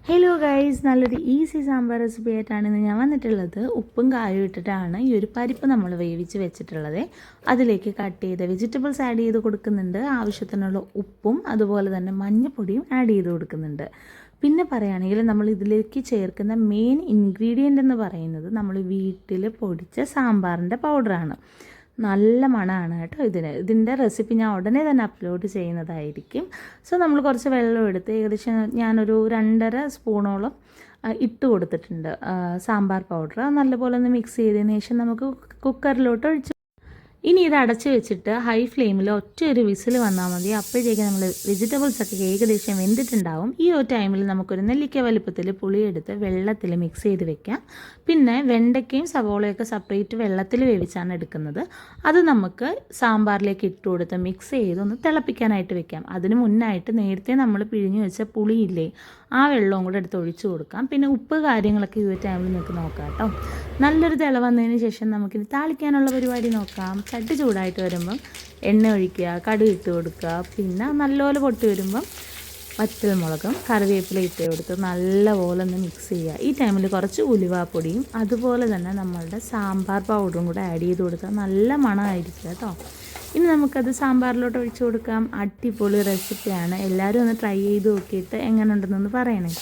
Hello guys, നല്ലൊരു easy sambar recipe ആയിട്ടാണ് ഇന്ന് ഞാൻ വന്നിട്ടുള്ളത്. ഉപ്പും കായും ഇട്ടിട്ടാണ് ഈ ഒരു പരിപ്പ് നമ്മൾ വേവിച്ച് വെച്ചിട്ടുള്ളത്. അതിലേക്ക് കട്ട് ചെയ്ത വെജിറ്റബിൾസ് ആഡ് ചെയ്ത് കൊടുക്കുന്നുണ്ട്. ആവശ്യത്തിനുള്ള ഉപ്പും അതുപോലെ തന്നെ മഞ്ഞൾപ്പൊടിയും ആഡ് ചെയ്ത് കൊടുക്കുന്നുണ്ട്. പിന്നെ പറയുകയാണെങ്കിൽ നമ്മൾ ഇതിലേക്ക് ചേർക്കുന്ന മെയിൻ ഇൻഗ്രീഡിയൻ്റ് എന്ന് പറയുന്നത് നമ്മൾ വീട്ടിൽ പൊടിച്ച സാമ്പാറിൻ്റെ പൗഡറാണ്. നല്ല മണമാണ് കേട്ടോ ഇതിൻ്റെ റെസിപ്പി ഞാൻ ഉടനെ തന്നെ അപ്ലോഡ് ചെയ്യുന്നതായിരിക്കും. സോ നമ്മൾ കുറച്ച് വെള്ളം എടുത്ത് ഏകദേശം ഞാനൊരു 2.5 സ്പൂണോളം ഇട്ട് കൊടുത്തിട്ടുണ്ട് സാമ്പാർ പൗഡർ. നല്ലപോലെ ഒന്ന് മിക്സ് ചെയ്തതിന് ശേഷം നമുക്ക് കുക്കറിലോട്ട് ഒഴിച്ച് ഇനി ഇത് അടച്ച് വെച്ചിട്ട് ഹൈ ഫ്ലെയിമിൽ ഒരു വിസിൽ വന്നാൽ മതി. അപ്പോഴത്തേക്ക് നമ്മൾ വെജിറ്റബിൾസൊക്കെ ഏകദേശം വെന്തിട്ടുണ്ടാവും. ഈ ഒരു ടൈമിൽ നമുക്കൊരു നെല്ലിക്ക വലുപ്പത്തിൽ പുളിയെടുത്ത് വെള്ളത്തിൽ മിക്സ് ചെയ്ത് വെക്കാം. പിന്നെ വെണ്ടയ്ക്കയും സവോളയൊക്കെ സെപ്പറേറ്റ് വെള്ളത്തിൽ വേവിച്ചാണ് എടുക്കുന്നത്. അത് നമുക്ക് സാമ്പാറിലേക്ക് ഇട്ട് കൊടുത്ത് മിക്സ് ചെയ്ത് ഒന്ന് തിളപ്പിക്കാനായിട്ട് വെക്കാം. അതിന് മുന്നായിട്ട് നേരത്തെ നമ്മൾ പിഴിഞ്ഞ് വെച്ച പുളിയില്ലേ, ആ വെള്ളവും കൂടെ എടുത്ത് ഒഴിച്ച് കൊടുക്കാം. പിന്നെ ഉപ്പ് കാര്യങ്ങളൊക്കെ ഈ ഒരു ടൈമിൽ നിങ്ങൾക്ക് നോക്കാം കേട്ടോ. നല്ലൊരു തിള വന്നതിന് ശേഷം നമുക്കിനി താളിക്കാനുള്ള പരിപാടി നോക്കാം. ചട്ടി ചൂടായിട്ട് വരുമ്പം എണ്ണ ഒഴിക്കുക, കടുക് ഇട്ട് കൊടുക്കുക. പിന്നെ നല്ലപോലെ പൊട്ടി വരുമ്പം വറ്റൽമുളകും കറിവേപ്പില ഇട്ട് കൊടുത്ത് നല്ലപോലെ ഒന്ന് മിക്സ് ചെയ്യുക. ഈ ടൈമിൽ കുറച്ച് ഉലുവാപ്പൊടിയും അതുപോലെ തന്നെ നമ്മളുടെ സാമ്പാർ പൗഡറും കൂടെ ആഡ് ചെയ്ത് കൊടുത്താൽ നല്ല മണമായിരിക്കും കേട്ടോ. ഇനി നമുക്കത് സാമ്പാറിലോട്ട് ഒഴിച്ചു കൊടുക്കാം. അടിപൊളി റെസിപ്പിയാണ്. എല്ലാവരും ഒന്ന് ട്രൈ ചെയ്ത് നോക്കിയിട്ട് എങ്ങനെ ഉണ്ടെന്നൊന്ന് പറയണേ.